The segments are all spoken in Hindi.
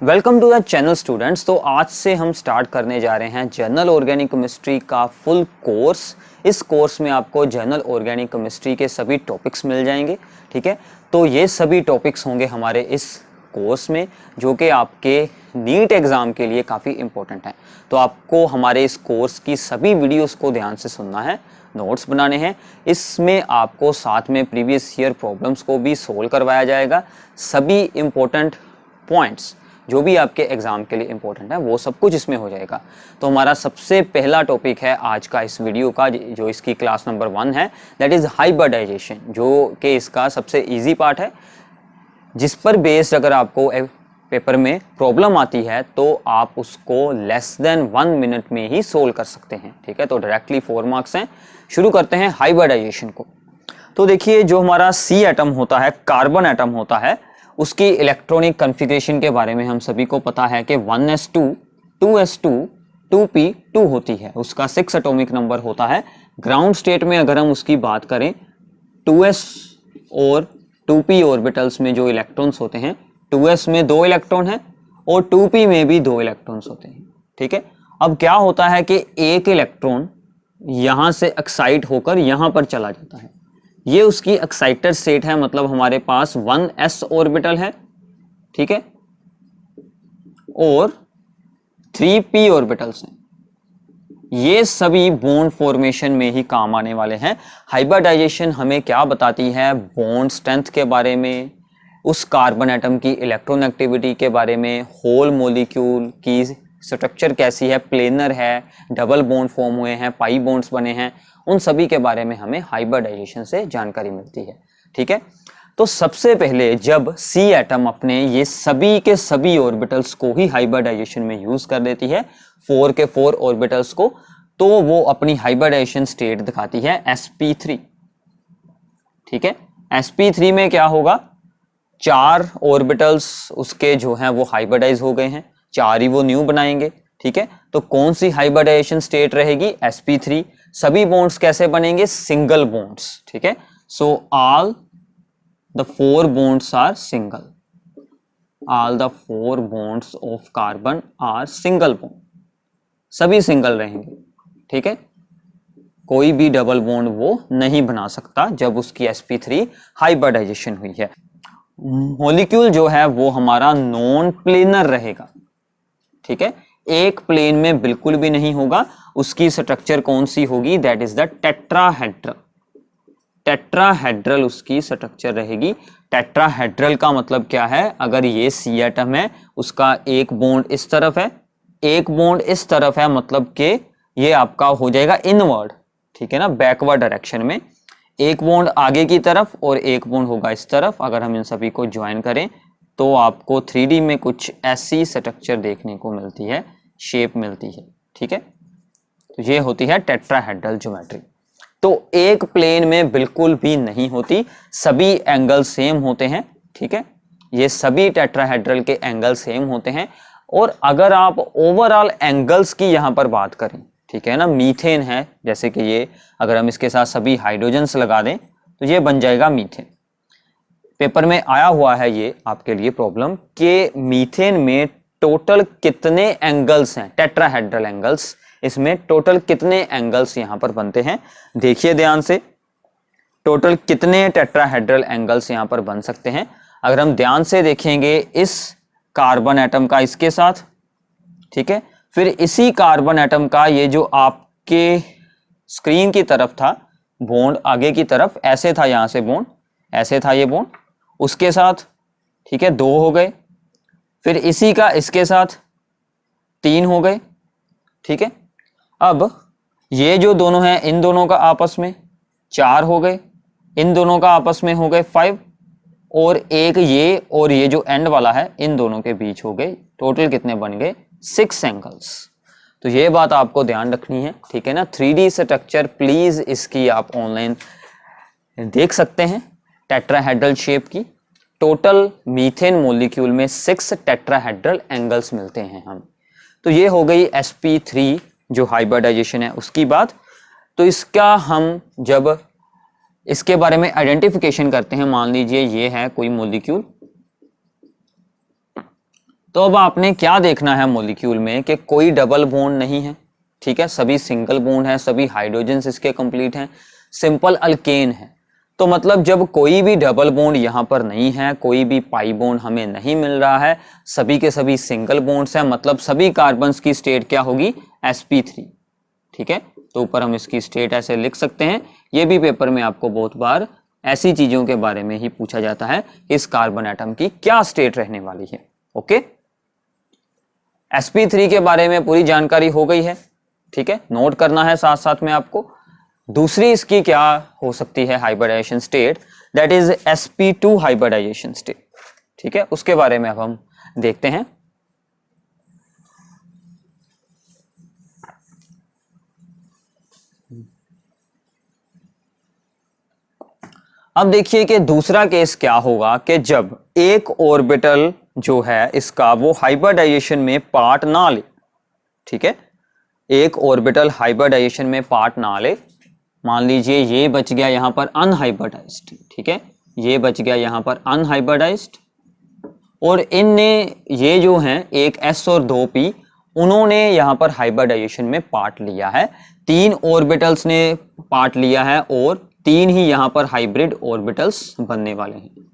Welcome to the channel students. तो आज से हम स्टार्ट करने जा रहे हैं जनरल ऑर्गेनिक केमिस्ट्री का फुल कोर्स। इस कोर्स में आपको जनरल ऑर्गेनिक केमिस्ट्री के सभी टॉपिक्स मिल जाएंगे। ठीक है, तो ये सभी टॉपिक्स होंगे हमारे इस कोर्स में, जो कि आपके नीट एग्ज़ाम के लिए काफ़ी इंपॉर्टेंट हैं। तो आपको हमारे इस कोर्स की सभी वीडियोस को ध्यान से सुनना है, नोट्स बनाने हैं। इसमें आपको साथ में प्रीवियस ईयर प्रॉब्लम्स को भी सोल्व करवाया जाएगा। सभी इम्पोर्टेंट पॉइंट्स जो भी आपके एग्जाम के लिए इंपॉर्टेंट है वो सब कुछ इसमें हो जाएगा। तो हमारा सबसे पहला टॉपिक है आज का इस वीडियो का, जो इसकी क्लास नंबर 1 है, दैट इज हाइब्रिडाइजेशन, जो कि इसका सबसे इजी पार्ट है, जिस पर बेस्ड अगर आपको पेपर में प्रॉब्लम आती है तो आप उसको लेस देन 1 मिनट में ही सोल्व कर सकते हैं। ठीक है, तो डायरेक्टली 4 मार्क्स हैं। शुरू करते हैं हाइब्रिडाइजेशन को। तो देखिए, जो हमारा सी एटम होता है, कार्बन एटम होता है, उसकी इलेक्ट्रॉनिक कॉन्फ़िगरेशन के बारे में हम सभी को पता है कि 1s2, 2s2, 2p2 होती है। उसका 6 एटॉमिक नंबर होता है। ग्राउंड स्टेट में अगर हम उसकी बात करें, 2s और 2p ऑर्बिटल्स में जो इलेक्ट्रॉन्स होते हैं, 2s में 2 इलेक्ट्रॉन है और 2p में भी 2 इलेक्ट्रॉन्स होते हैं। ठीक है, अब क्या होता है कि एक इलेक्ट्रॉन यहां से एक्साइट होकर यहां पर चला जाता है। ये उसकी एक्साइटेड स्टेट है, मतलब हमारे पास 1s ऑर्बिटल है। ठीक है, और 3p ऑर्बिटल्स हैं। ये सभी बॉन्ड फॉर्मेशन में ही काम आने वाले हैं। हाइब्रिडाइजेशन हमें क्या बताती है? बॉन्ड स्ट्रेंथ के बारे में, उस कार्बन एटम की इलेक्ट्रॉन एक्टिविटी के बारे में, होल मॉलिक्यूल की स्ट्रक्चर कैसी है, प्लेनर है, डबल बॉन्ड फॉर्म हुए हैं, पाई बॉन्ड्स बने हैं, उन सभी के बारे में हमें हाइब्रिडाइजेशन से जानकारी मिलती है। ठीक है, तो सबसे पहले जब सी एटम अपने ये सभी के सभी ऑर्बिटल्स को ही हाइब्रिडाइजेशन में यूज कर देती है, 4 के 4 ऑर्बिटल्स को, तो वो अपनी हाइब्रिडाइजेशन स्टेट दिखाती है sp3। ठीक है, sp3 में क्या होगा? 4 ऑर्बिटल्स उसके जो हैं वो हाइब्रिडाइज हो गए हैं, 4 ही वो न्यू बनाएंगे। ठीक है, तो कौन सी हाइब्रिडाइजेशन स्टेट रहेगी? sp3। सभी बॉन्ड्स कैसे बनेंगे? Single bonds. ठीक है, so all the 4 bonds are single, all the 4 bonds of carbon are single bond, सभी सिंगल रहेंगे। ठीक है, कोई भी डबल बॉन्ड वो नहीं बना सकता जब उसकी sp3 हाइब्रिडाइजेशन हुई है। मॉलिक्यूल जो है वो हमारा नॉन प्लेनर रहेगा। ठीक है, एक प्लेन में बिल्कुल भी नहीं होगा। उसकी स्ट्रक्चर कौन सी होगी? That is the tetrahedral. Tetrahedral उसकी स्ट्रक्चर रहेगी। टेट्राहेड्रल का मतलब क्या है? अगर ये सी एटम है, उसका एक बॉन्ड इस तरफ है, एक बॉन्ड इस तरफ है, मतलब कि ये आपका हो जाएगा इनवर्ड। ठीक है ना, बैकवर्ड डायरेक्शन में। एक बॉन्ड आगे की तरफ और एक बॉन्ड होगा इस तरफ। अगर हम इन सभी को ज्वाइन करें तो आपको 3D में कुछ ऐसी स्ट्रक्चर देखने को मिलती है, शेप मिलती है। ठीक है, तो ये होती है टेट्राहेड्रल ज्योमेट्री। तो एक प्लेन में बिल्कुल भी नहीं होती, सभी एंगल सेम होते हैं। ठीक है, ये सभी टेट्राहेड्रल के एंगल सेम होते हैं। और अगर आप ओवरऑल एंगल्स की यहां पर बात करें, ठीक है ना, मीथेन है, जैसे कि ये, अगर हम इसके साथ सभी हाइड्रोजन्स लगा दें तो ये बन जाएगा मीथेन। पेपर में आया हुआ है ये आपके लिए प्रॉब्लम कि मीथेन में टोटल कितने एंगल्स हैं, टेट्राहेड्रल एंगल्स, इसमें टोटल कितने एंगल्स यहां पर बनते हैं। देखिए ध्यान से, टोटल कितने टेट्राहेड्रल एंगल्स यहां पर बन सकते हैं। अगर हम ध्यान से देखेंगे इस कार्बन एटम का इसके साथ, ठीक है, फिर इसी कार्बन एटम का ये जो आपके स्क्रीन की तरफ था बॉन्ड, आगे की तरफ ऐसे था, यहां से बॉन्ड ऐसे था, ये बॉन्ड उसके साथ, ठीक है, 2 हो गए। फिर इसी का इसके साथ 3 हो गए। ठीक है, अब ये जो दोनों हैं, इन दोनों का आपस में 4 हो गए, इन दोनों का आपस में हो गए 5, और एक ये और ये जो एंड वाला है, इन दोनों के बीच हो गए। टोटल कितने बन गए? 6 एंगल्स। तो ये बात आपको ध्यान रखनी है। ठीक है ना, 3D स्ट्रक्चर प्लीज इसकी आप ऑनलाइन देख सकते हैं, टेट्राहेड्रल शेप की। टोटल मीथेन मॉलिक्यूल में 6 टेट्राहेड्रल एंगल्स मिलते हैं हम। तो ये हो गई sp3 जो हाइब्रिडाइजेशन है उसकी बात। तो इसका हम जब इसके बारे में आइडेंटिफिकेशन करते हैं, मान लीजिए ये है कोई मॉलिक्यूल, तो अब आपने क्या देखना है मॉलिक्यूल में कि कोई डबल बॉन्ड नहीं है, ठीक है, सभी सिंगल बॉन्ड है, सभी हाइड्रोजन्स इसके कंप्लीट हैं, सिंपल अल्केन है। तो मतलब जब कोई भी डबल बॉन्ड यहाँ पर नहीं है, कोई भी पाई बॉन्ड हमें नहीं मिल रहा है, सभी के सभी सिंगल बॉन्ड्स हैं, मतलब सभी कार्बन्स की स्टेट क्या होगी, sp3, ठीक है। तो ऊपर हम इसकी स्टेट ऐसे लिख सकते हैं। ये भी पेपर में आपको बहुत बार ऐसी चीजों के बारे में ही पूछा जाता है, इस कार्बन एटम की क्या स्टेट रहने वाली है। ओके, sp3 के बारे में पूरी जानकारी हो गई है, ठीक है, नोट करना है साथ साथ में आपको। दूसरी इसकी क्या हो सकती है hybridization state, that is sp2 hybridization state, ठीक है, उसके बारे में अब हम देखते हैं। अब देखिए कि दूसरा केस क्या होगा कि जब एक ऑर्बिटल जो है इसका वो हाइब्रिडाइजेशन में पार्ट ना ले, ठीक है, एक ऑर्बिटल हाइब्रिडाइजेशन में पार्ट ना ले, मान लीजिए ये बच गया यहां पर अनहाइब्रिडाइज्ड, ठीक है, ये बच गया यहां पर अनहाइब्रिडाइज्ड, और इनने ये जो हैं एक s और 2p उन्होंने यहां पर हाइब्रिडाइजेशन में पार्ट लिया है, 3 ऑर्बिटल्स ने पार्ट लिया है और 3 ही यहां पर हाइब्रिड ऑर्बिटल्स बनने वाले हैं।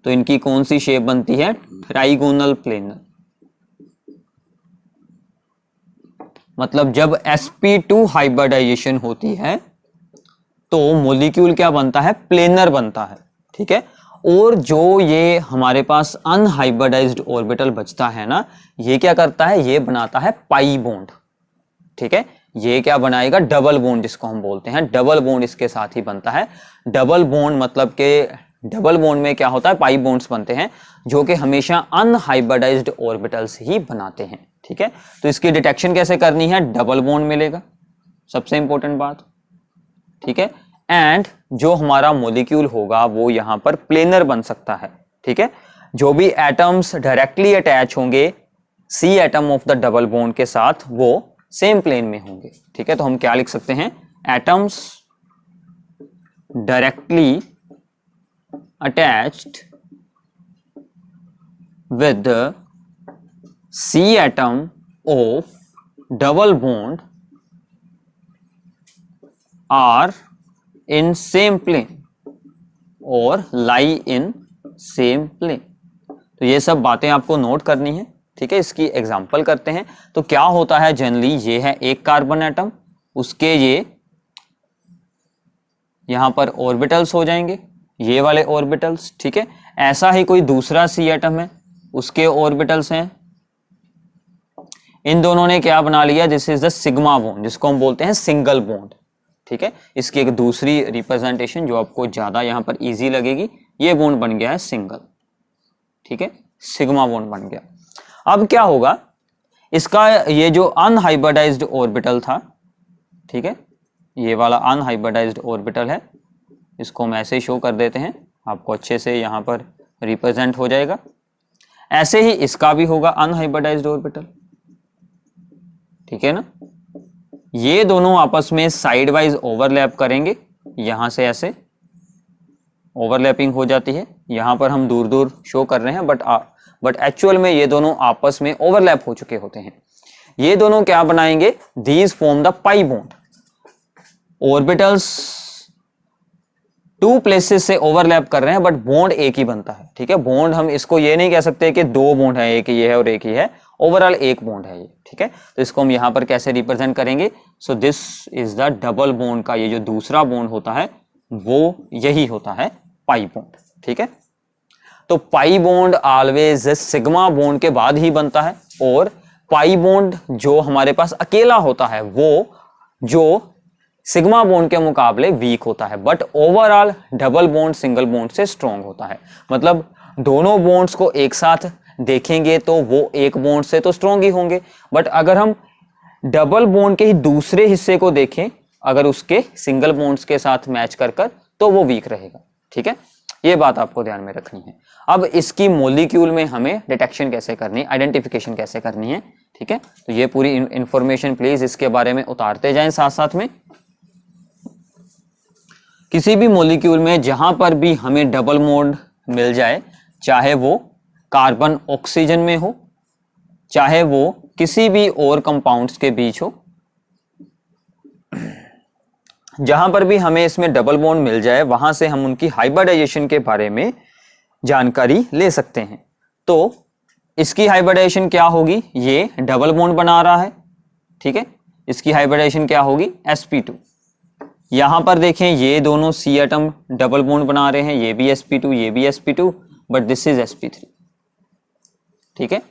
तो इनकी कौन सी शेप बनती है, ट्राइगोनल प्लेनर। मतलब जब sp2 हाइब्रिडाइजेशन होती है तो मॉलिक्यूल क्या बनता है, प्लेनर बनता है, ठीक है। और जो ये हमारे पास अनहाइब्रिडाइज्ड ऑर्बिटल बचता है ना, ये क्या करता है, ये बनाता है पाई बॉन्ड, ठीक है, ये क्या बनाएगा, डबल बॉन्ड जिसको हम बोलते हैं, डबल बॉन्ड इसके साथ ही बनता है। डबल बॉन्ड मतलब के डबल बॉन्ड में क्या होता है, पाई बॉन्ड्स बनते हैं जो कि हमेशा अनहाइब्रिडाइज्ड ऑर्बिटल्स ही बनाते हैं, ठीक है। तो इसकी डिटेक्शन कैसे करनी है, डबल बॉन्ड मिलेगा, सबसे इंपॉर्टेंट बात, ठीक है। एंड जो हमारा मॉलिक्यूल होगा वो यहां पर प्लेनर बन सकता है, ठीक है। जो भी एटम्स डायरेक्टली अटैच होंगे C atom of the double bond के साथ वो सेम प्लेन में होंगे, ठीक है। तो हम क्या लिख सकते हैं, atoms directly attached with C atom of double bond are in same plane और लाई इन सेम प्लेन। तो ये सब बातें आपको नोट करनी है, ठीक है। इसकी एग्जांपल करते हैं। तो क्या होता है जनरली, ये है एक कार्बन एटम, उसके ये यहां पर ऑर्बिटल्स हो जाएंगे, ये वाले ऑर्बिटल्स, ठीक है। ऐसा ही कोई दूसरा सी एटम है, उसके ऑर्बिटल्स हैं, इन दोनों ने क्या बना लिया, this is the sigma bond जिसको हम बोलते हैं सिंगल बॉन्ड, ठीक है। इसकी एक दूसरी रिप्रेजेंटेशन जो आपको ज्यादा यहां पर इजी लगेगी, ये बॉन्ड बन गया है सिंगल, ठीक है, सिग्मा बॉन्ड बन गया। अब क्या होगा, इसका ये जो अनहाइब्रिडाइज्ड ऑर्बिटल था, ठीक है, ये वाला अनहाइब्रिडाइज्ड ऑर्बिटल है, इसको हम ऐसे शो कर देते हैं, आपको अच्छे से यहां पर रिप्रेजेंट हो जाएगा। ऐसे ही इसका भी होगा अनहाइब्रिडाइज्ड ऑर्बिटल, ठीक है ना। ये दोनों आपस में साइड वाइज ओवरलैप करेंगे, यहां से ऐसे ओवरलैपिंग हो जाती है, यहां पर हम दूर दूर शो कर रहे हैं बट एक्चुअल में ये दोनों आपस में ओवरलैप हो चुके होते हैं। ये दोनों क्या बनाएंगे, these form the pi bond. Orbitals 2 places से ओवरलैप कर रहे हैं बट बॉन्ड एक ही बनता है, ठीक है। बॉन्ड हम इसको ये नहीं कह सकते कि 2 बॉन्ड है, एक ये है और एक ही है, ओवरऑल एक बॉन्ड है ये, ठीक है। तो इसको हम यहां पर कैसे रिप्रेजेंट करेंगे, सो this is the double bond का ये जो दूसरा बॉन्ड होता है वो यही होता है पाई बॉन्ड, ठीक है। तो pi bond always sigma bond के बाद ही बनता है, और पाई बॉन्ड जो हमारे पास अकेला होता है वो जो सिग्मा बॉन्ड के मुकाबले वीक होता है, but overall double bond single bond से स्ट्रॉन्ग होता है। मतलब दोनों बॉन्ड्स को एक साथ देखेंगे तो वो एक बॉन्ड से तो स्ट्रॉन्ग ही होंगे, बट अगर हम डबल बॉन्ड के ही दूसरे हिस्से को देखें, अगर उसके सिंगल बॉन्ड्स के साथ मैच कर तो वो वीक रहेगा, ठीक है। ये बात आपको ध्यान में रखनी है। अब इसकी मॉलिक्यूल में हमें डिटेक्शन कैसे करनी है, आइडेंटिफिकेशन कैसे करनी है, ठीक है। तो ये पूरी इंफॉर्मेशन प्लीज इसके बारे में उतारते जाएं साथ साथ में। किसी भी मॉलिक्यूल में जहां पर भी हमें डबल बॉन्ड मिल जाए, चाहे वो कार्बन ऑक्सीजन में हो चाहे वो किसी भी और कंपाउंड्स के बीच हो, जहां पर भी हमें इसमें डबल बॉन्ड मिल जाए वहां से हम उनकी हाइब्रिडाइजेशन के बारे में जानकारी ले सकते हैं। तो इसकी हाइब्रिडाइजेशन क्या होगी, ये डबल बॉन्ड बना रहा है, ठीक है, इसकी हाइब्रिडाइजेशन क्या होगी sp2। यहां पर देखें ये दोनों C एटम डबल बॉन्ड बना रहे हैं, ये भी sp2 ये भी sp2, but this is sp3, ठीक है।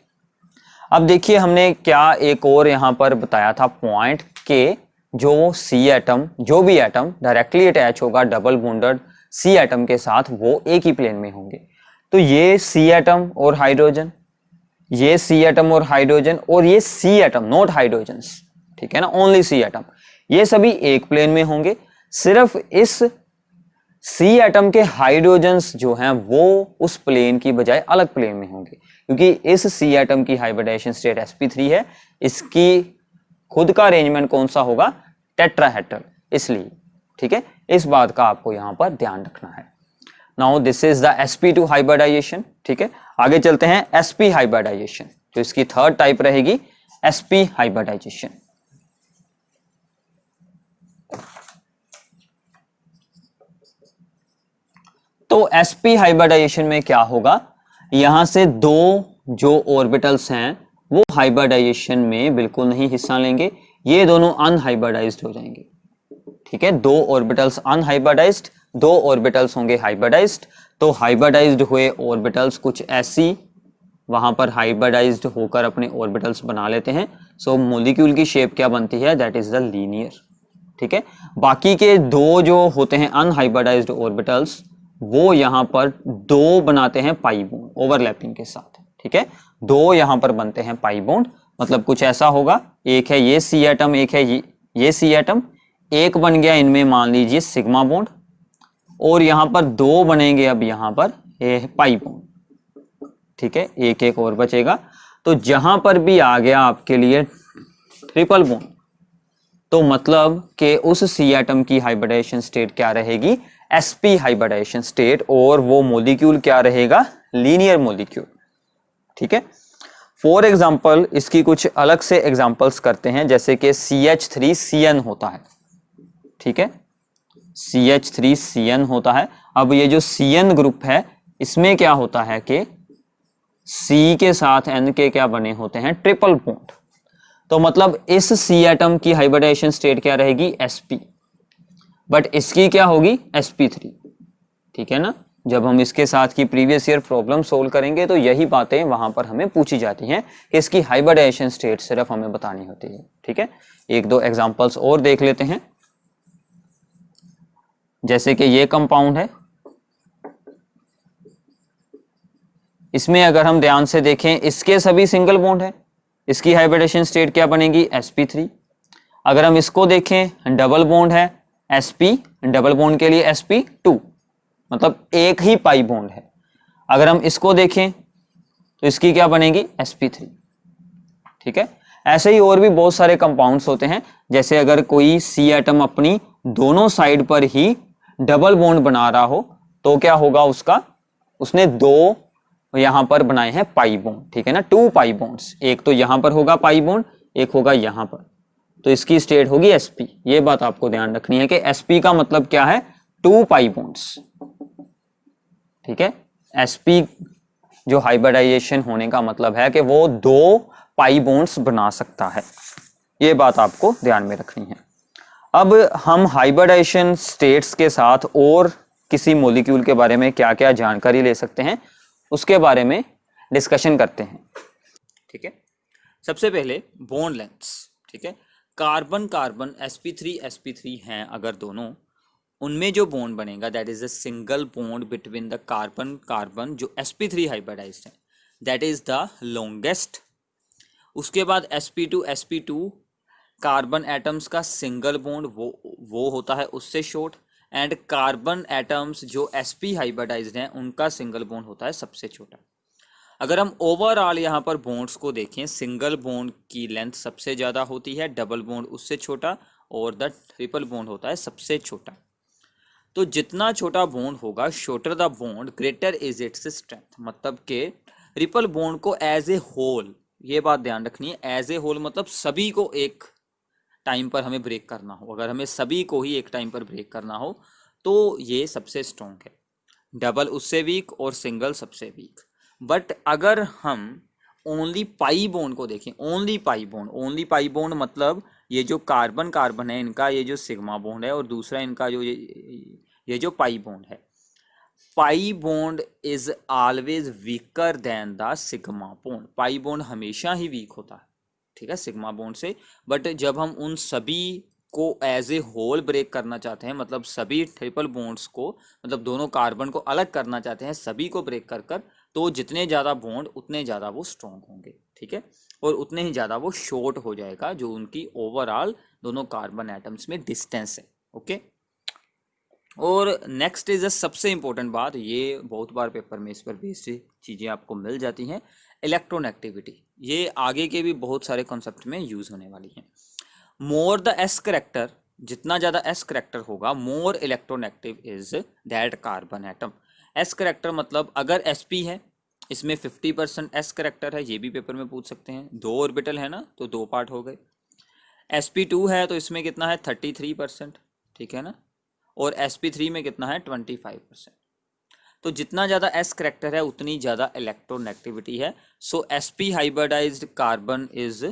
अब देखिए हमने क्या एक और यहां पर बताया था पॉइंट के जो C एटम, जो भी एटम डायरेक्टली अटैच होगा डबल बॉन्डेड C एटम के साथ वो एक ही प्लेन में होंगे। तो ये C एटम और हाइड्रोजन, ये C एटम और हाइड्रोजन, और ये C एटम नॉट हाइड्रोजन्स, ठीक है ना, ओनली C एटम, ये सभी एक प्लेन में होंगे। सिर्फ इस C एटम के हाइड्रोजन्स जो हैं वो उस प्लेन की बजाय अलग प्लेन में होंगे, क्योंकि इस C एटम की हाइब्रिडाइजेशन स्टेट sp3 है, इसकी खुद का अरेंजमेंट कौन सा होगा, टेट्राहेड्रल, इसलिए, ठीक है, इस बात का आपको यहां पर ध्यान रखना है। Now this is the sp2 hybridization, ठीक है। आगे चलते हैं sp हाइब्रिडाइजेशन, जो इसकी थर्ड टाइप रहेगी sp हाइब्रिडाइजेशन। तो sp हाइब्रिडाइजेशन में क्या होगा, यहां से दो जो ऑर्बिटल्स हैं वो हाइब्रिडाइजेशन में बिल्कुल नहीं हिस्सा लेंगे, ये दोनों अनहाइब्रिडाइज्ड हो जाएंगे, ठीक है। दो ऑर्बिटल्स अनहाइब्रिडाइज्ड, दो ऑर्बिटल्स होंगे हाइब्रिडाइज्ड। तो हाइब्रिडाइज्ड हुए ऑर्बिटल्स कुछ ऐसी वहां पर हाइब्रिडाइज्ड होकर अपने ऑर्बिटल्स बना लेते हैं। सो मॉलिक्यूल की शेप क्या बनती है, दैट इज द लीनियर, ठीक है। बाकी के दो जो होते हैं अनहाइब्रिडाइज्ड ऑर्बिटल्स वो यहां पर दो बनाते हैं पाई बॉन्ड ओवरलैपिंग के साथ, ठीक है, दो यहां पर बनते हैं पाई बॉन्ड। मतलब कुछ ऐसा होगा, एक है ये C एटम, एक है ये C एटम, एक बन गया इनमें मान लीजिए सिग्मा बॉन्ड, और यहां पर दो बनेंगे अब यहां पर पाई बॉन्ड, ठीक है, एक एक और बचेगा। तो जहां पर भी आ गया आपके लिए ट्रिपल बॉन्ड, तो मतलब कि उस C एटम की हाइब्रिडाइजेशन स्टेट क्या रहेगी, sp हाइब्रिडाइजेशन स्टेट, और वो मॉलिक्यूल क्या रहेगा, लीनियर मॉलिक्यूल, ठीक है। फॉर एग्जांपल इसकी कुछ अलग से एग्जांपल्स करते हैं, जैसे कि CH3CN होता है, ठीक है, CH3CN होता है। अब ये जो CN ग्रुप है इसमें क्या होता है कि C के साथ N के क्या बने होते हैं, ट्रिपल बॉन्ड। तो मतलब इस C एटम की हाइब्रिडाइजेशन स्टेट क्या रहेगी, sp, बट इसकी क्या होगी, sp3, ठीक है ना। जब हम इसके साथ की प्रीवियस ईयर प्रॉब्लम सोल्व करेंगे तो यही बातें वहां पर हमें पूछी जाती हैं कि इसकी हाइब्रिडाइजेशन स्टेट सिर्फ हमें बतानी होती है, ठीक है। एक दो एग्जांपल्स और देख लेते हैं, जैसे कि ये कंपाउंड है, इसमें अगर हम ध्यान से देखें इसके सभी सिंगल बॉन्ड है, इसकी हाइब्रिडाइजेशन स्टेट क्या बनेगी, sp3। अगर हम इसको देखें डबल बॉन्ड है, sp, डबल बॉन्ड के लिए sp2, मतलब एक ही पाई बॉन्ड है। अगर हम इसको देखें तो इसकी क्या बनेगी, sp3, ठीक है। ऐसे ही और भी बहुत सारे कंपाउंड्स होते हैं, जैसे अगर कोई C एटम अपनी दोनों साइड पर ही डबल बॉन्ड बना रहा हो तो क्या होगा उसका, उसने दो यहां पर बनाए हैं पाई बॉन्ड, ठीक है ना, 2 पाई बॉन्ड्स, एक तो यहां पर होगा पाई बॉन्ड, एक होगा यहां पर, तो इसकी स्टेट होगी sp। ये बात आपको ध्यान रखनी है कि sp का मतलब क्या है, 2 पाई बॉन्ड्स, ठीक है। sp जो हाइब्रिडाइजेशन होने का मतलब है कि वो दो पाई बॉन्ड्स बना सकता है, ये बात आपको ध्यान में रखनी है। अब हम हाइब्रिडाइजेशन स्टेट्स के साथ और किसी मॉलिक्यूल के बारे में क्या क्या जानकारी ले सकते हैं उसके बारे में डिस्कशन करते हैं, ठीक है। सबसे पहले बॉन्ड लेंथ्स, ठीक है। कार्बन कार्बन sp3 हैं अगर दोनों, उनमें जो बॉन्ड बनेगा that is a single bond between the carbon carbon जो sp3 हाइब्रिडाइज्ड है, दैट इज द लॉन्गेस्ट। उसके बाद sp2 कार्बन एटम्स का सिंगल बॉन्ड वो होता है उससे शॉर्ट, एंड कार्बन एटम्स जो sp हाइब्रिडाइज्ड हैं उनका सिंगल बॉन्ड होता है सबसे छोटा। अगर हम ओवरऑल यहाँ पर बॉन्ड्स को देखें, सिंगल बॉन्ड की लेंथ सबसे ज़्यादा होती है, डबल बॉन्ड उससे छोटा, और द ट्रिपल बॉन्ड होता है सबसे छोटा। तो जितना छोटा बॉन्ड होगा, shorter the bond greater is its strength, मतलब कि ट्रिपल बॉन्ड को एज ए होल ये बात ध्यान रखनी है, एज ए होल मतलब सभी को एक टाइम पर हमें ब्रेक करना हो, अगर हमें सभी को ही एक टाइम पर ब्रेक करना हो तो ये सबसे स्ट्रॉन्ग है। डबल उससे वीक और सिंगल सबसे वीक। बट अगर हम ओनली पाई बॉन्ड को देखें, ओनली पाई बॉन्ड मतलब ये जो कार्बन कार्बन है इनका ये जो सिग्मा बॉन्ड है और दूसरा इनका जो ये जो पाई बॉन्ड है, pi bond is always weaker then the sigma bond. Pi bond हमेशा ही वीक होता है, ठीक है, सिग्मा बॉन्ड से। बट जब हम उन सभी को एज ए होल ब्रेक करना चाहते हैं, मतलब सभी ट्रिपल बॉन्ड्स को, मतलब दोनों कार्बन को अलग करना चाहते हैं, सभी को ब्रेक कर कर, तो जितने ज़्यादा बॉन्ड उतने ज़्यादा वो स्ट्रॉन्ग होंगे, ठीक है, और उतने ही ज़्यादा वो शॉर्ट हो जाएगा जो उनकी ओवरऑल दोनों कार्बन एटम्स में डिस्टेंस है। ओके, और नेक्स्ट इज सबसे इंपॉर्टेंट बात, ये बहुत बार पेपर में इस पर बेस्ड चीज़ें आपको मिल जाती हैं, इलेक्ट्रोनेगेटिविटी। ये आगे के भी बहुत सारे कॉन्सेप्ट में यूज होने वाली हैं। मोर द एस करेक्टर, जितना ज़्यादा एस करेक्टर होगा, more electronegative is that carbon atom. S character मतलब अगर sp है, इसमें 50% एस करेक्टर है, ये भी पेपर में पूछ सकते हैं। 2 ऑर्बिटल है ना, तो 2 पार्ट हो गए। sp2 है तो इसमें कितना है 33%, ठीक है ना, और sp3 में कितना है 25%। तो जितना ज़्यादा s करेक्टर है उतनी ज़्यादा इलेक्ट्रोनेगेटिविटी है। So sp hybridized carbon is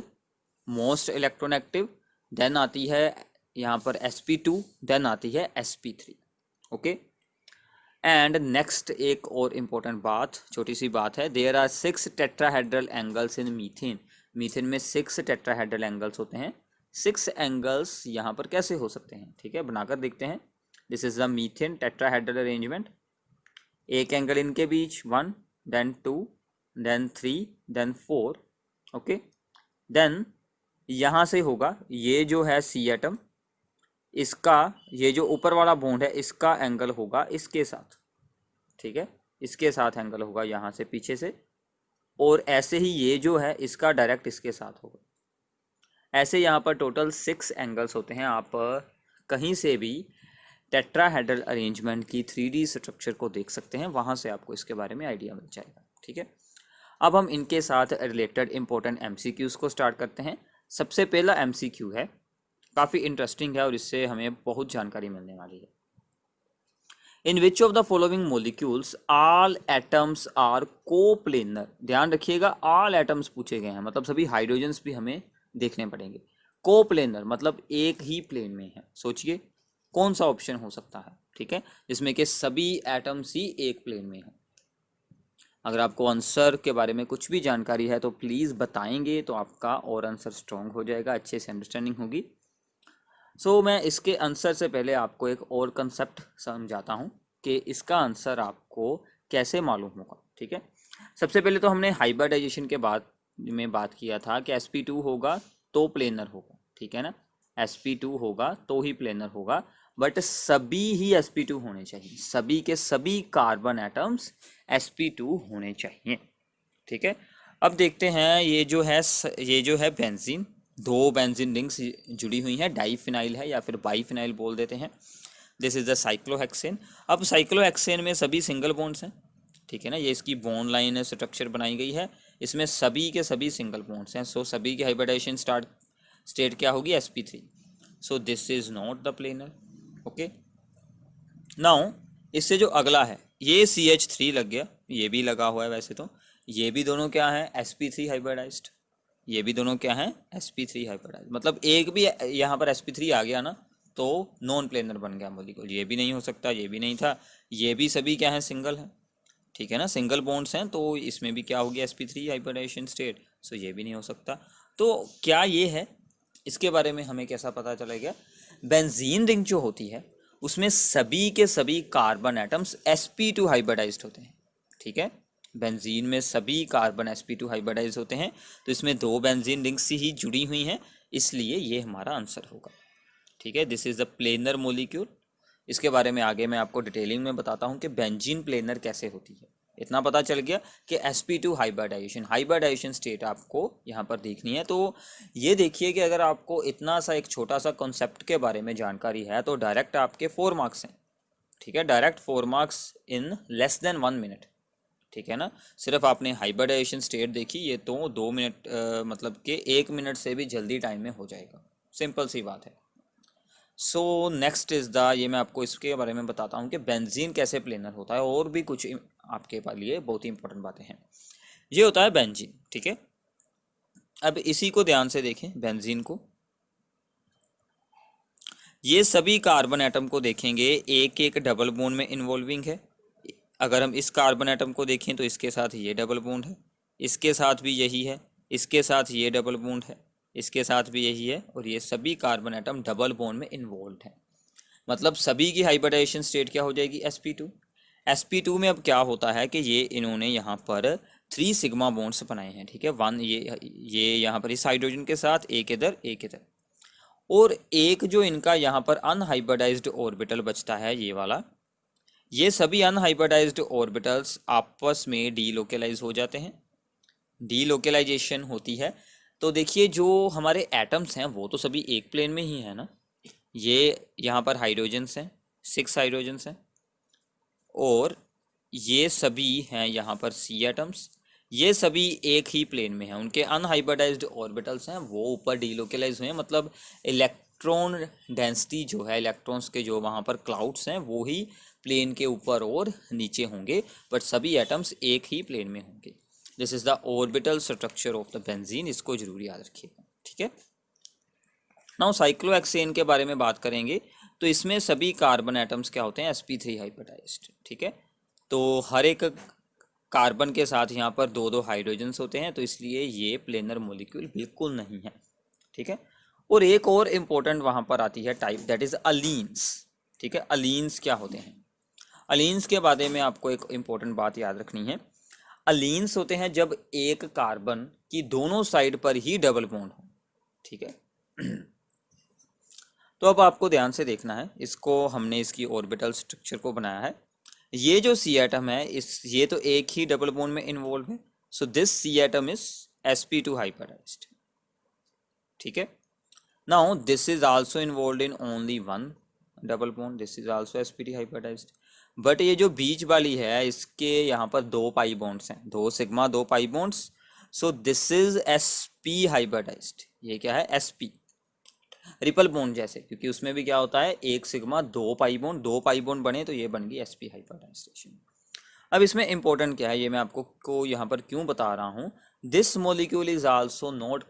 most electronegative. Then आती है यहाँ पर sp2, देन आती है sp3। ओके, एंड नेक्स्ट एक और इम्पोर्टेंट बात, छोटी सी बात है, there are 6 tetrahedral angles in methane. Methane में 6 टेट्राहेड्रल एंगल्स होते हैं। 6 एंगल्स यहाँ पर कैसे हो सकते हैं, ठीक है, बनाकर देखते हैं। This is the methane tetrahedral arrangement. एक एंगल इनके बीच 1, then 2, then 3, then 4। Okay, then यहाँ से होगा ये जो है सी एटम, इसका ये जो ऊपर वाला बॉन्ड है इसका एंगल होगा इसके साथ, ठीक है, इसके साथ एंगल होगा यहाँ से पीछे से, और ऐसे ही ये जो है इसका डायरेक्ट इसके साथ होगा। ऐसे यहाँ पर टोटल 6 एंगल्स होते हैं। आप कहीं से भी टेट्राहेड्रल अरेंजमेंट की 3D स्ट्रक्चर को देख सकते हैं, वहाँ से आपको इसके बारे में आइडिया मिल जाएगा, ठीक है। अब हम इनके साथ रिलेटेड इंपॉर्टेंट MCQs को स्टार्ट करते हैं। सबसे पहला MCQ है, काफ़ी इंटरेस्टिंग है और इससे हमें बहुत जानकारी मिलने वाली है। In which of the following molecules all atoms are coplanar. ध्यान रखिएगा, ऑल एटम्स पूछे गए हैं, मतलब सभी हाइड्रोजन्स भी हमें देखने पड़ेंगे। कोप्लेनर मतलब एक ही प्लेन में है। सोचिए कौन सा ऑप्शन हो सकता है, ठीक है, जिसमें कि सभी एटम्स ही एक प्लेन में हो। अगर आपको आंसर के बारे में कुछ भी जानकारी है तो प्लीज़ बताएंगे, तो आपका और आंसर स्ट्रॉन्ग हो जाएगा, अच्छे से अंडरस्टैंडिंग होगी। सो मैं इसके आंसर से पहले आपको एक और कंसेप्ट समझाता हूँ कि इसका आंसर आपको कैसे मालूम होगा, ठीक है। सबसे पहले तो हमने हाइब्रिडाइजेशन के बात किया था कि sp2 होगा तो प्लेनर होगा, ठीक है ना, sp2 होगा तो ही प्लेनर होगा, बट सभी ही sp2 होने चाहिए, सभी के सभी कार्बन एटम्स sp2 होने चाहिए, ठीक है। अब देखते हैं ये जो है बेंजीन, 2 बेंजीन रिंग्स जुड़ी हुई हैं, डाइफिनाइल है या फिर बाईफिनाइल बोल देते हैं। This is the cyclohexane. अब साइक्लोहेक्सेन में सभी सिंगल बॉन्ड्स हैं, ठीक है ना, ये इसकी बॉन्ड लाइन स्ट्रक्चर बनाई गई है, इसमें सभी के सभी सिंगल बॉन्ड्स हैं। सो सभी की हाइब्रिडाइजेशन स्टेट क्या होगी sp3। So this is not the planar. Okay, now इससे जो अगला है ये CH3 लग गया, ये भी लगा हुआ है वैसे तो, ये भी दोनों क्या है sp3 हाइब्रिडाइज्ड, ये भी दोनों क्या है sp3 हाइब्रिडाइज्ड। मतलब एक भी यहाँ पर sp3 आ गया ना तो नॉन प्लेनर बन गया मॉलिक्यूल, ये भी नहीं हो सकता, ये भी नहीं था, ये भी सभी क्या है सिंगल है, ठीक है ना, सिंगल बॉन्ड्स हैं, तो इसमें भी क्या होगी sp3 हाइब्रिडाइजेशन स्टेट। सो ये भी नहीं हो सकता। तो क्या ये है, इसके बारे में हमें कैसा पता चलेगा, बेंजीन रिंग जो होती है उसमें सभी के सभी कार्बन एटम्स sp2 हाइब्रिडाइज्ड होते हैं, ठीक है, बेंजीन में सभी कार्बन sp2 हाइब्रिडाइज होते हैं, तो इसमें 2 बेंजीन रिंग्स ही जुड़ी हुई हैं, इसलिए ये हमारा आंसर होगा, ठीक है। This is the planar molecule. इसके बारे में आगे मैं आपको डिटेलिंग में बताता हूँ कि बेंजीन प्लेनर कैसे होती है। इतना पता चल गया कि sp2 हाइब्रिडाइजेशन स्टेट आपको यहाँ पर देखनी है। तो ये देखिए कि अगर आपको इतना सा एक छोटा सा कॉन्सेप्ट के बारे में जानकारी है तो डायरेक्ट आपके 4 मार्क्स हैं, ठीक है, direct 4 marks in less than 1 minute, ठीक है ना। सिर्फ आपने हाइब्रिडाइजेशन स्टेट देखी, ये तो 2 मिनट मतलब कि 1 मिनट से भी जल्दी टाइम में हो जाएगा, सिंपल सी बात है। सो नेक्स्ट इज द, ये मैं आपको इसके बारे में बताता हूँ कि बेंजीन कैसे प्लेनर होता है, और भी कुछ आपके लिए बहुत ही इंपॉर्टेंट बातें हैं। ये होता है बेंजीन, ठीक है। अब इसी को ध्यान से देखें, बेंजीन को, ये सभी कार्बन एटम को देखेंगे एक एक डबल बॉन्ड में इन्वॉल्विंग है। अगर हम इस कार्बन एटम को देखें तो इसके साथ ये डबल बॉन्ड है, इसके साथ भी यही है, इसके साथ ये डबल बॉन्ड है, इसके साथ भी यही है, और ये सभी कार्बन एटम डबल बॉन्ड में इन्वॉल्व है। मतलब सभी की हाइब्रिडाइजेशन स्टेट क्या हो जाएगी, sp2। sp2 में अब क्या होता है कि ये इन्होंने यहाँ पर 3 सिग्मा बॉन्ड्स बनाए हैं, ठीक है। वन ये यहाँ पर इस हाइड्रोजन के साथ, एक इधर एक इधर, और एक जो इनका यहाँ पर अनहाइब्रिडाइज्ड ऑर्बिटल बचता है ये वाला, ये सभी अनहाइब्रिडाइज्ड ऑर्बिटल्स आपस में डीलोकेलाइज हो जाते हैं। डीलोकेलाइजेशन होती है तो देखिए जो हमारे एटम्स हैं वो तो सभी एक प्लेन में ही है ना। ये यहाँ पर हाइड्रोजन्स हैं, 6 हाइड्रोजन्स हैं, और ये सभी हैं यहाँ पर सी एटम्स, ये सभी एक ही प्लेन में हैं। उनके अनहाइब्रिडाइज्ड ऑर्बिटल्स हैं वो ऊपर डीलोकेलाइज हुए हैं, मतलब इलेक्ट्रॉन डेंसिटी जो है, इलेक्ट्रॉन्स के जो वहाँ पर क्लाउड्स हैं वो ही प्लेन के ऊपर और नीचे होंगे, बट सभी एटम्स एक ही प्लेन में होंगे। This is the orbital structure of the benzene, इसको जरूर याद रखिएगा, ठीक है। नाउ साइक्लोहेक्सेन के बारे में बात करेंगे तो इसमें सभी कार्बन एटम्स क्या होते हैं, sp3 हाइब्रिडाइज्ड, ठीक है। तो हर एक कार्बन के साथ यहाँ पर 2-2 हाइड्रोजन्स होते हैं, तो इसलिए ये प्लेनर मॉलिक्यूल बिल्कुल नहीं है, ठीक है। और एक और इम्पोर्टेंट वहाँ पर आती है टाइप, दैट इज अलीन्स, ठीक है। अलीन्स क्या होते हैं, अलीन्स के बारे में आपको एक इम्पोर्टेंट बात याद रखनी है। अलीन्स होते हैं जब एक कार्बन की दोनों साइड पर ही डबल बॉन्ड हो, ठीक है। तो अब आपको ध्यान से देखना है, इसको हमने इसकी ऑर्बिटल स्ट्रक्चर को बनाया है। ये जो सी एटम है ये तो एक ही डबल बॉन्ड में इन्वॉल्व है, so this C atom is sp2 hybridized, ठीक है। Now this is also involve in only one double bond, this is also sp3 hybridized, but ये जो बीच वाली है इसके यहाँ पर 2 पाई बॉन्ड्स हैं, 2 sigma 2 pi bonds, so this is sp hybridized. ये क्या है, sp रिपल बॉन्ड जैसे, क्योंकि उसमें भी क्या होता है, 1 sigma 2 pi bond, 2 pi bond बने तो ये बन गई sp हाइब्रिडाइजेशन। अब इसमें इंपॉर्टेंट क्या है ये मैं आपको यहाँ पर क्यों बता रहा हूँ, this molecule is also not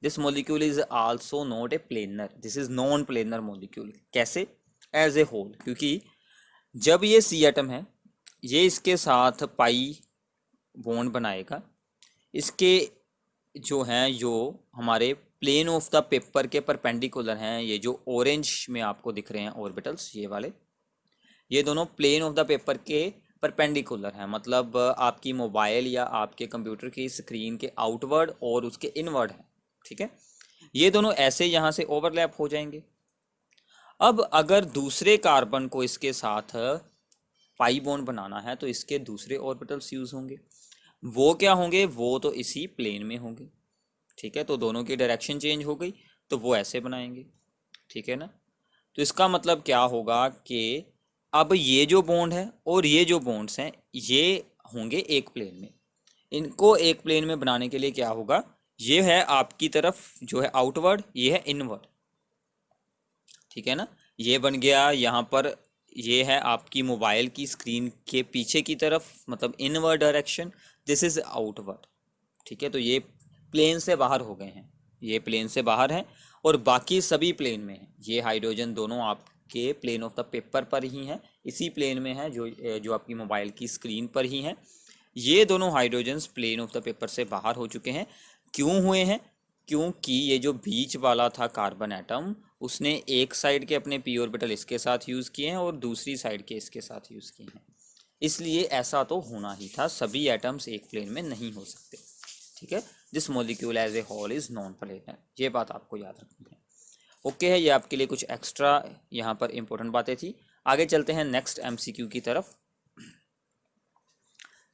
this molecule is also not a planar, this is non planar molecule. कैसे, एज ए होल, क्योंकि जब ये सी एटम है ये इसके साथ पाई बॉन्ड बनाएगा, इसके जो हैं जो हमारे प्लेन ऑफ द पेपर के परपेंडिकुलर हैं, ये जो ऑरेंज में आपको दिख रहे हैं ऑर्बिटल्स, ये वाले, ये दोनों प्लेन ऑफ द पेपर के परपेंडिकुलर हैं, मतलब आपकी मोबाइल या आपके कंप्यूटर की स्क्रीन के आउटवर्ड और उसके इनवर्ड हैं, ठीक है। ये दोनों ऐसे यहाँ से ओवरलैप हो जाएंगे। अब अगर दूसरे कार्बन को इसके साथ पाई बॉन्ड बनाना है तो इसके दूसरे ऑर्बिटल्स यूज होंगे, वो क्या होंगे, वो तो इसी प्लेन में होंगे, ठीक है। तो दोनों की डायरेक्शन चेंज हो गई तो वो ऐसे बनाएंगे, ठीक है ना। तो इसका मतलब क्या होगा कि अब ये जो बॉन्ड है और ये जो बॉन्ड्स हैं ये होंगे एक प्लेन में। इनको एक प्लेन में बनाने के लिए क्या होगा, ये है आपकी तरफ जो है आउटवर्ड, ये है इनवर्ड, ठीक है ना। ये बन गया यहाँ पर, ये है आपकी मोबाइल की स्क्रीन के पीछे की तरफ, मतलब inward direction, this is outward, ठीक है। तो ये प्लेन से बाहर हो गए हैं, ये प्लेन से बाहर हैं और बाकी सभी प्लेन में हैं। ये हाइड्रोजन दोनों आपके प्लेन ऑफ द पेपर पर ही हैं, इसी प्लेन में है जो आपकी मोबाइल की स्क्रीन पर ही हैं। ये दोनों hydrogens plane of the paper से बाहर हो चुके हैं। क्यों हुए हैं, क्योंकि ये जो बीच वाला था कार्बन एटम, उसने एक साइड के अपने पी ऑर्बिटल इसके साथ यूज़ किए हैं और दूसरी साइड के इसके साथ यूज़ किए हैं, इसलिए ऐसा तो होना ही था, सभी एटम्स एक प्लेन में नहीं हो सकते, ठीक है। This molecule as a whole is non planar, ये बात आपको याद रखनी है, ओके है। ये आपके लिए कुछ एक्स्ट्रा यहाँ पर इंपॉर्टेंट बातें थी। आगे चलते हैं नेक्स्ट एमसीक्यू की तरफ।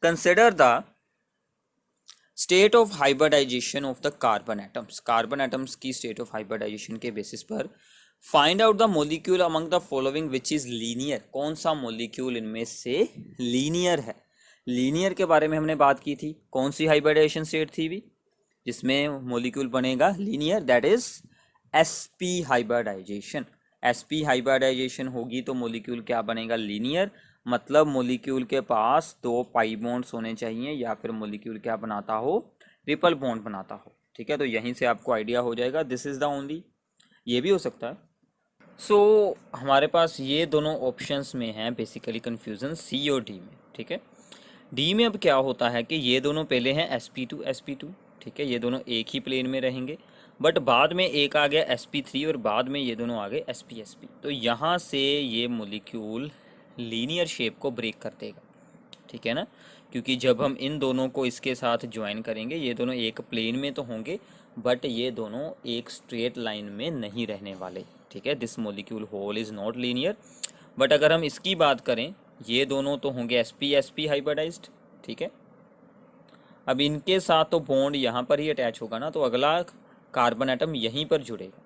Consider the state of hybridization of the carbon atoms, carbon atoms की स्टेट ऑफ हाइब्रिडाइजेशन के बेसिस पर find out the molecule among the following which is linear, कौन सा मोलिक्यूल इनमें से लीनियर है। लीनियर के बारे में हमने बात की थी, कौन सी हाइब्रिडाइजेशन स्टेट थी भी जिसमें मोलिक्यूल बनेगा linear, that is sp hybridization. sp hybridization होगी तो मोलिक्यूल क्या बनेगा, लीनियर। मतलब मोलिक्यूल के पास 2 पाई बॉन्ड्स होने चाहिए या फिर मोलिक्यूल क्या बनाता हो, ट्रिपल बॉन्ड बनाता हो। ठीक है, तो यहीं से आपको आइडिया हो जाएगा, दिस इज द ओनली। ये भी हो सकता है। सो हमारे पास ये दोनों ऑप्शंस में हैं बेसिकली कन्फ्यूज़न, सी और डी में। ठीक है, डी में अब क्या होता है कि ये दोनों पहले हैं sp2 ठीक है, ये दोनों एक ही प्लेन में रहेंगे, बट बाद में एक आ गया sp3 और बाद में ये दोनों आ गए sp तो यहाँ से ये मोलिक्यूल लीनियर शेप को ब्रेक कर देगा। ठीक है ना, क्योंकि जब हम इन दोनों को इसके साथ ज्वाइन करेंगे, ये दोनों एक प्लेन में तो होंगे बट ये दोनों एक स्ट्रेट लाइन में नहीं रहने वाले। ठीक है, this molecule whole is not linear. But अगर हम इसकी बात करें, ये दोनों तो होंगे sp हाइब्रिडाइज्ड। ठीक है, अब इनके साथ तो बॉन्ड यहाँ पर ही अटैच होगा ना, तो अगला कार्बन एटम यहीं पर जुड़ेगा।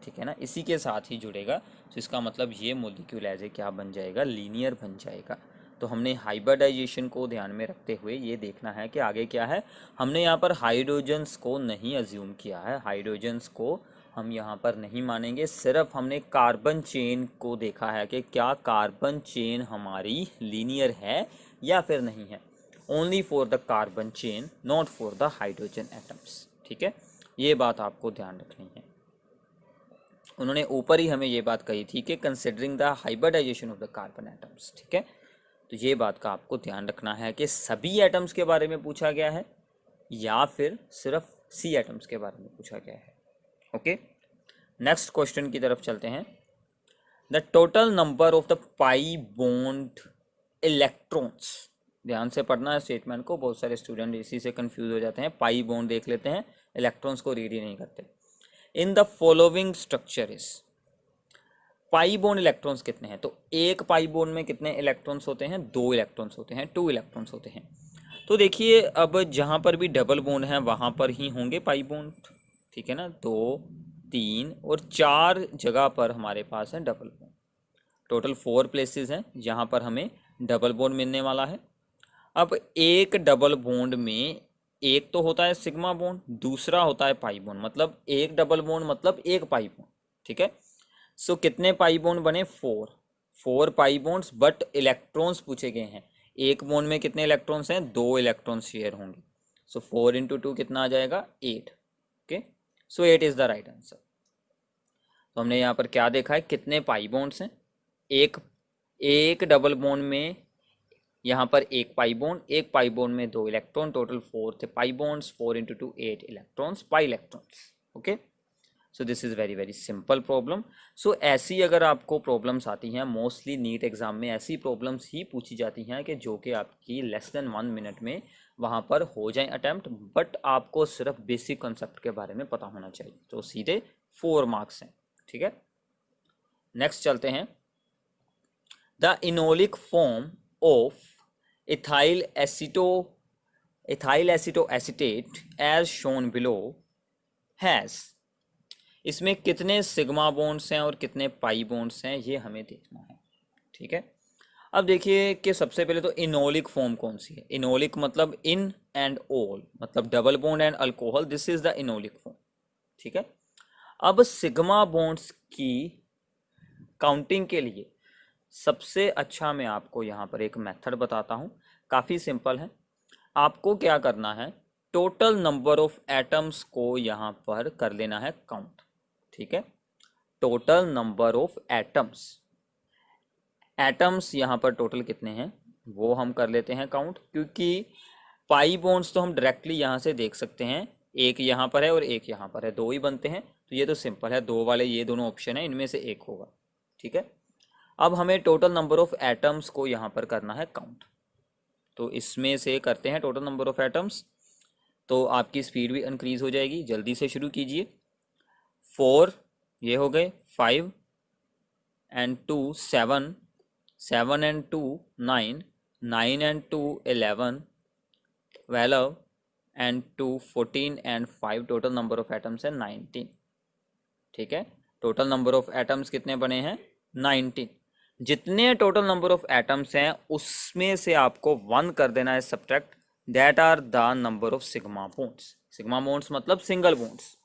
ठीक है ना, इसी के साथ ही जुड़ेगा, तो इसका मतलब ये मोलिक्यूल एज ए क्या बन जाएगा, लीनियर बन जाएगा। तो हमने हाइब्रिडाइजेशन को ध्यान में रखते हुए ये देखना है कि आगे क्या है। हमने यहाँ पर हाइड्रोजन्स को नहीं अज्यूम किया है, हाइड्रोजन्स को हम यहाँ पर नहीं मानेंगे, सिर्फ हमने कार्बन चेन को देखा है कि क्या कार्बन चेन हमारी लीनियर है या फिर नहीं है। Only for the carbon chain, not for the hydrogen atoms. ठीक है, ये बात आपको ध्यान रखनी है। उन्होंने ऊपर ही हमें ये बात कही थी कि considering the hybridization of the carbon atoms. ठीक है, तो ये बात का आपको ध्यान रखना है कि सभी एटम्स के बारे में पूछा गया है या फिर सिर्फ सी एटम्स के बारे में पूछा गया है। ओके, नेक्स्ट क्वेश्चन की तरफ चलते हैं। The total number of the pi bond electrons, ध्यान से पढ़ना है स्टेटमेंट को, बहुत सारे स्टूडेंट इसी से कंफ्यूज हो जाते हैं, पाई बॉन्ड देख लेते हैं, इलेक्ट्रॉन्स को रीड ही नहीं करते। In the following structure is, pi bond electrons कितने हैं, तो एक पाई बॉन्ड में कितने इलेक्ट्रॉन्स होते हैं, 2 इलेक्ट्रॉन्स होते हैं, 2 इलेक्ट्रॉन्स होते हैं। तो देखिए अब जहाँ पर भी डबल बॉन्ड है वहाँ पर ही होंगे पाई बॉन्ड। ठीक है ना, 2, 3 और 4 जगह पर हमारे पास है डबल बॉन्ड। टोटल 4 प्लेसेस हैं जहाँ पर हमें डबल बॉन्ड मिलने वाला है। अब एक डबल बॉन्ड में एक तो होता है सिग्मा बॉन्ड, दूसरा होता है पाई बॉन्ड, मतलब एक डबल बॉन्ड मतलब एक पाई बॉन्ड। ठीक है, सो कितने पाई बॉन्ड बने, 4 पाई बॉन्ड्स, बट इलेक्ट्रॉन्स पूछे गए हैं। एक बॉन्ड में कितने इलेक्ट्रॉन्स हैं, 2 इलेक्ट्रॉन्स शेयर होंगे। सो 4 × 2 कितना आ जाएगा, 8। Okay, so 8 is the right answer. तो हमने यहाँ पर क्या देखा है, कितने पाई बॉन्ड्स हैं, एक डबल बॉन्ड में यहाँ पर एक पाई बॉन्ड, एक पाई बॉन्ड में 2 इलेक्ट्रॉन, टोटल 4 थे pi bonds, 4 × 2 8 electrons, pi electrons. Okay, so this is very very simple problem. So ऐसी अगर आपको प्रॉब्लम्स आती हैं, मोस्टली नीट एग्जाम में ऐसी प्रॉब्लम्स ही पूछी जाती हैं कि जो कि आपकी लेस देन 1 मिनट में वहाँ पर हो जाए अटैम्प्ट, बट आपको सिर्फ बेसिक कंसेप्ट के बारे में पता होना चाहिए, तो सीधे 4 मार्क्स हैं। ठीक है, नेक्स्ट चलते हैं। The enolic form of ethyl acetoacetate as shown below has, इसमें कितने सिग्मा बॉन्ड्स हैं और कितने पाई बॉन्ड्स हैं, ये हमें देखना है। ठीक है, अब देखिए कि सबसे पहले तो इनोलिक फॉर्म कौन सी है, इनोलिक मतलब इन एंड ऑल, मतलब double bond and alcohol, this is the enolic form. ठीक है, अब सिग्मा बॉन्ड्स की काउंटिंग के लिए सबसे अच्छा मैं आपको यहाँ पर एक मेथड बताता हूँ, काफ़ी सिंपल है। आपको क्या करना है, टोटल नंबर ऑफ एटम्स को यहाँ पर कर लेना है काउंट। ठीक है, total number of atoms, atoms यहाँ पर टोटल कितने हैं वो हम कर लेते हैं काउंट, क्योंकि पाई बॉन्ड्स तो हम डायरेक्टली यहाँ से देख सकते हैं, एक यहाँ पर है और एक यहाँ पर है, 2 ही बनते हैं, तो ये तो सिंपल है, 2 वाले ये दोनों ऑप्शन है, इनमें से एक होगा। ठीक है, अब हमें टोटल नंबर ऑफ एटम्स को यहाँ पर करना है काउंट, तो इसमें से करते हैं टोटल नंबर ऑफ एटम्स, तो आपकी स्पीड भी इंक्रीज हो जाएगी। जल्दी से शुरू कीजिए। 4 ये हो गए, 5 and 2 7, 7 and 2 9, 9 and 2 11, 12 and 2 14 and 5 total number of atoms है 19। ठीक है, टोटल नंबर ऑफ एटम्स कितने बने हैं 19। जितने टोटल नंबर ऑफ एटम्स हैं उसमें से आपको 1 कर देना है subtract, that are the number of sigma bonds. Sigma bonds मतलब single bonds.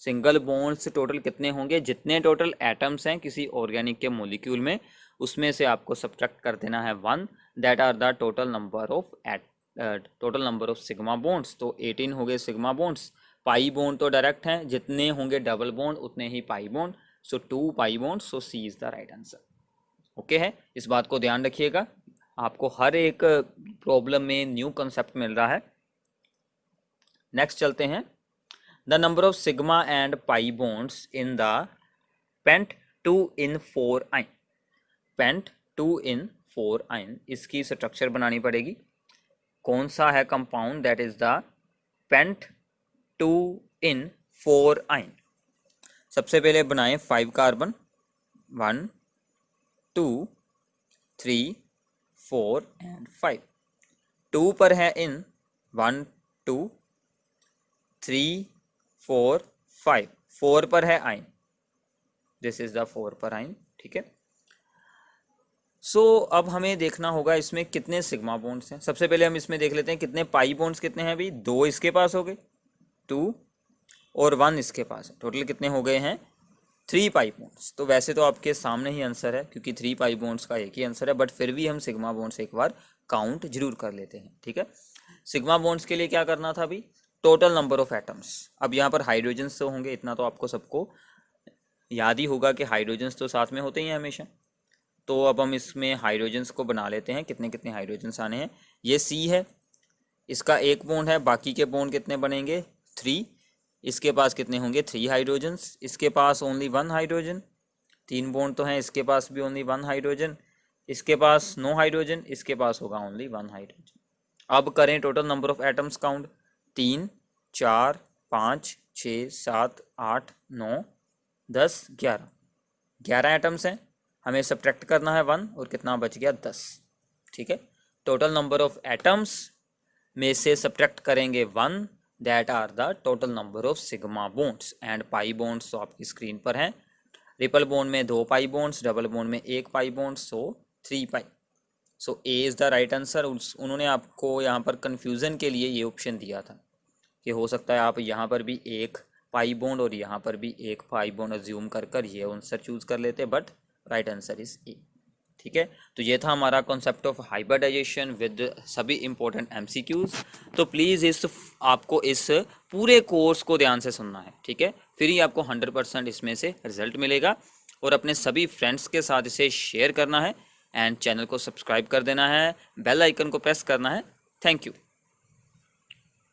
Single bonds total कितने होंगे, जितने टोटल एटम्स हैं किसी ऑर्गेनिक के मॉलिक्यूल में उसमें से आपको सब्ट्रैक्ट कर देना है 1, that are the total number of sigma bonds. तो 18 हो गए सिग्मा बॉन्ड्स। पाई बॉन्ड तो डायरेक्ट हैं, जितने होंगे डबल बॉन्ड उतने ही pi bond, so 2 pi bond, so C is the right answer. Okay है, इस बात को ध्यान रखिएगा, आपको हर एक प्रॉब्लम में न्यू कंसेप्ट मिल रहा है। नेक्स्ट चलते हैं, the number of sigma and pi bonds in the pent 2in4 yne. Paint 2in4 आइन, इसकी स्ट्रक्चर बनानी पड़ेगी। कौन सा है compound, that is the pent 2in4 yne. सबसे पहले बनाएं 5 कार्बन, 1 2 3 4 एंड 5। 2 पर है इन, 1 2 3 4 5, 4 पर है आइन, दिस इज द 4 पर आइन। ठीक है, सो अब हमें देखना होगा इसमें कितने सिग्मा बॉन्ड्स हैं। सबसे पहले हम इसमें देख लेते हैं कितने पाई बॉन्ड्स कितने हैं। अभी 2 इसके पास हो गए, 2 और 1 इसके पास है, टोटल कितने हो गए हैं 3 पाई बॉन्ड्स। तो वैसे तो आपके सामने ही आंसर है क्योंकि 3 पाई बॉन्ड्स का एक ही आंसर है, बट फिर भी हम सिग्मा बॉन्ड्स एक बार काउंट जरूर कर लेते हैं। ठीक है, सिग्मा बॉन्ड्स के लिए क्या करना था अभी, टोटल नंबर ऑफ एटम्स। अब यहाँ पर हाइड्रोजन्स तो होंगे, इतना तो आपको सबको याद ही होगा कि हाइड्रोजन्स तो साथ में होते ही हैं हमेशा। तो अब हम इसमें हाइड्रोजन्स को बना लेते हैं, कितने कितने हाइड्रोजन्स आने हैं। ये सी है, इसका एक बॉन्ड है, बाकी के बॉन्ड कितने बनेंगे 3। इसके पास कितने होंगे 3 हाइड्रोजन्स, इसके पास ओनली 1 हाइड्रोजन। 3 बॉन्ड तो हैं, इसके पास भी ओनली 1 हाइड्रोजन, इसके पास नो हाइड्रोजन, इसके पास होगा ओनली 1 हाइड्रोजन। अब करें total number of atoms count, 3 4 5 6 7 8 9 10 11, 11 atoms हैं। हमें सब्ट्रैक्ट करना है 1 और कितना बच गया 10। ठीक है, टोटल नंबर ऑफ एटम्स में से सब्ट्रैक्ट करेंगे 1, that are the total number of sigma bonds and pi bonds. तो आपकी स्क्रीन पर हैं, ट्रिपल बॉन्ड में 2 पाई बॉन्ड्स, डबल बॉन्ड में 1 पाई bond, so 3 pi. So A is the right answer. उन्होंने आपको यहाँ पर कन्फ्यूज़न के लिए ये ऑप्शन दिया था कि हो सकता है आप यहाँ पर भी 1 पाई बॉन्ड और यहाँ पर भी 1 पाई बॉन्ड अज्यूम कर ये आंसर चूज़ कर लेते, but right answer is a. ठीक है, तो ये था हमारा कॉन्सेप्ट ऑफ हाइब्रिडाइजेशन विद सभी इंपॉर्टेंट एमसीक्यूज। तो प्लीज़ आपको इस पूरे कोर्स को ध्यान से सुनना है। ठीक है, फिर ही आपको 100% इसमें से रिजल्ट मिलेगा, और अपने सभी फ्रेंड्स के साथ इसे शेयर करना है एंड चैनल को सब्सक्राइब कर देना है, बेल आइकन को प्रेस करना है। Thank you.